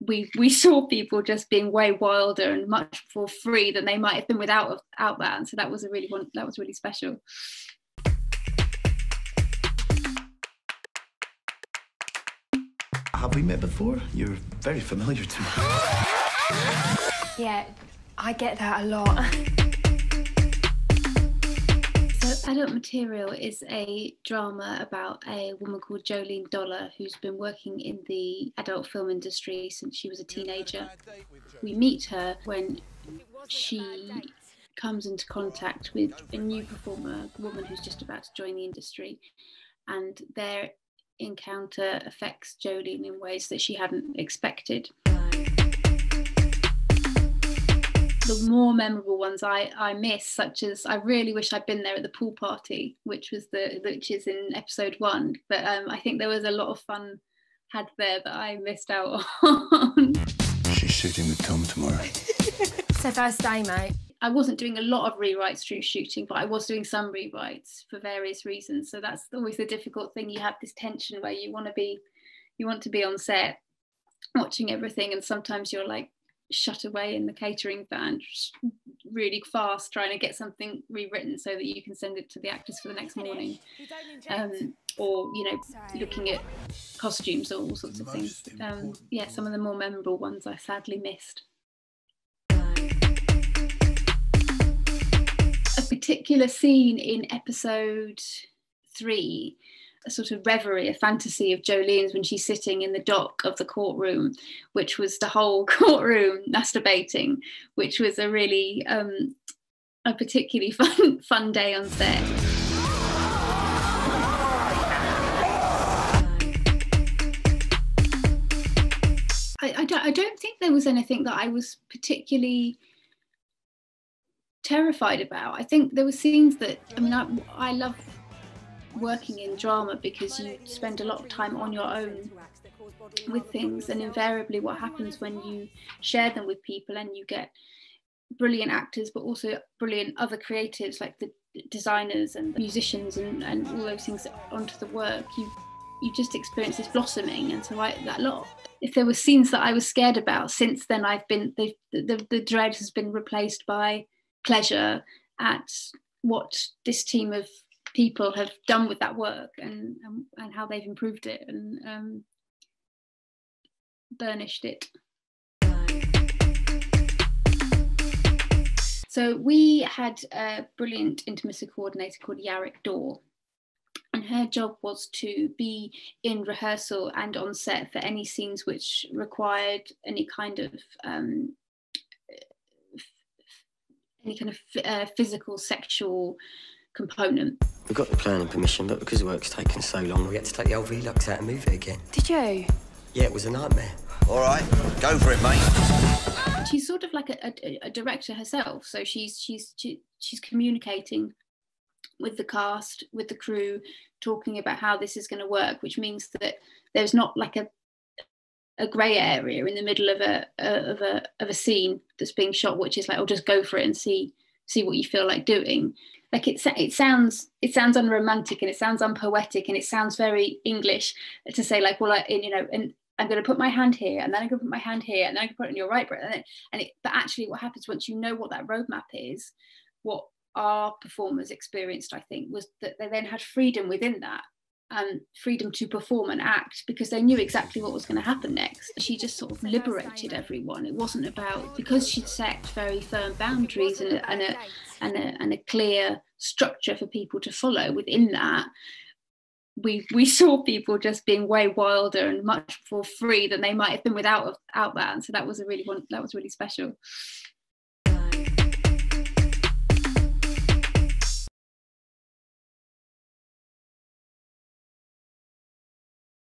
we saw people just being way wilder and much more free than they might have been without that. And so that was really special. Have we met before? You're very familiar to me. Yeah, I get that a lot. So Adult Material is a drama about a woman called Jolene Dollar who's been working in the adult film industry since she was a teenager. We meet her when she comes into contact with a new performer, a woman who's just about to join the industry, and their encounter affects Jolene in ways that she hadn't expected. The more memorable ones I miss, such as I really wish I'd been there at the pool party, which is in episode 1. But I think there was a lot of fun had there that I missed out on. She's shooting with Tom tomorrow. It's her first day, mate. I wasn't doing a lot of rewrites through shooting, but I was doing some rewrites for various reasons. So that's always the difficult thing. You have this tension where you want to be on set, watching everything, and sometimes you're like shut away in the catering van really fast trying to get something rewritten so that you can send it to the actors for the next morning, or looking at costumes or all sorts of things. Yeah, some of the more memorable ones I sadly missed. A particular scene in episode 3, a sort of reverie, a fantasy of Jolene's when she's sitting in the dock of the courtroom, which was the whole courtroom masturbating, which was a really a particularly fun day on set. I don't think there was anything that I was particularly terrified about. I think there were scenes that, I love working in drama because you spend a lot of time on your own with things, and invariably what happens when you share them with people and you get brilliant actors but also brilliant other creatives like the designers and the musicians and all those things onto the work, you just experience this blossoming. And so if there were scenes that I was scared about, since then the dread has been replaced by pleasure at what this team of people have done with that work and how they've improved it and burnished it. So we had a brilliant intimacy coordinator called Yarrick Dorr, and her job was to be in rehearsal and on set for any scenes which required any kind of physical, sexual component. We got the planning permission, but because work's taken so long, we had to take the old Velux out and move it again. Did you? Yeah, it was a nightmare. All right, go for it, mate. She's sort of like a director herself, so she's communicating with the cast, with the crew, talking about how this is going to work, which means that there's not like a grey area in the middle of a scene that's being shot, which is like, oh, just go for it and see what you feel like doing. Like it sounds unromantic and it sounds unpoetic and it sounds very English to say like, well, and I'm going to put my hand here and then I'm going to put my hand here and then I can put it in your right breast. But actually what happens once you know what that roadmap is, what our performers experienced, I think, was that they then had freedom within that, and freedom to perform and act because they knew exactly what was going to happen next. She just sort of liberated everyone. It wasn't about, because she'd set very firm boundaries and a clear structure for people to follow within that, we saw people just being way wilder and much more free than they might have been without that. And so that was really special.